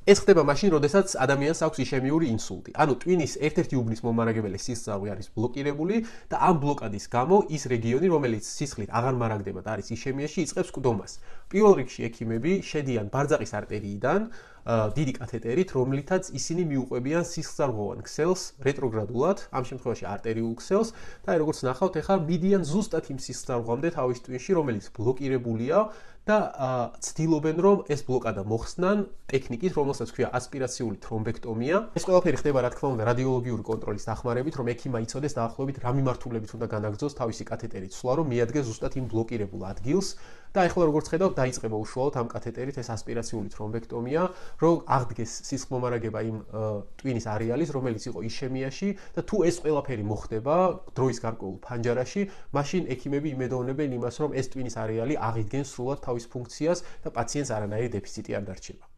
ეს ხდება მაშინ, როდესაც ადამიანს აქვს ისემიური ინსულტი. ანუ ტვინის ერთ-ერთი უბნის მომარაგებელი სისხლძარღვი არის ბლოკირებული და ამ ბლოკადის გამო ის რეგიონი, რომელიც სისხლით აღარ მარაგდება და არის ისემიაში, იწყებს კვდომას. პირველ რიგში ექიმები შედიან ბარძაყის არტერიიდან დიდი კათეტერით, რომლითაც ისინი მიუყვებიან სისხლძარღვოვან ქსელს რეტროგრადულად, ამ შემთხვევაში არტერიულ ქსელს და როგორც ნახავთ, ახლა მიდიან ზუსტად იმ სისხლძარღვამდე თავის ტვინში, რომელიც ბლოკირებულია და ცდილობენ, რომ ეს ბლოკადა მოხსნან ტექნიკით, რომელსაც ქვია ასპირაციული თრომბექტომია. ეს ყველაფერი ხდება, რა თქმა უნდა, რადიოლოგიური კონტროლის დახმარებით, რომ ექიმმა იცოდეს დაახლოებით რა მიმართულებით უნდა განაგრძოს თავისი კათეტერით სვლა, რომ მიადგეს ზუსტად იმ ბლოკირებულ ადგილს. და ახლა როგორც ხედავთ, დაიწყება უშუალოდ ამ კათეტერით ეს ასპირაციული თრომბექტომია, რომ აღდგეს სისხლმომარაგება იმ ტვინის არეალის, რომელიც იყო ისემიაში და თუ ეს ყველაფერი მოხდება დროის გარკვეულ ფანჯარაში, მაშინ ექიმები იმედოვნებენ იმას, რომ ეს ტვინის არეალი აღიდგენს სრულად თავის ფუნქციას და პაციენტს არანაირი დეფიციტი არ დარჩება.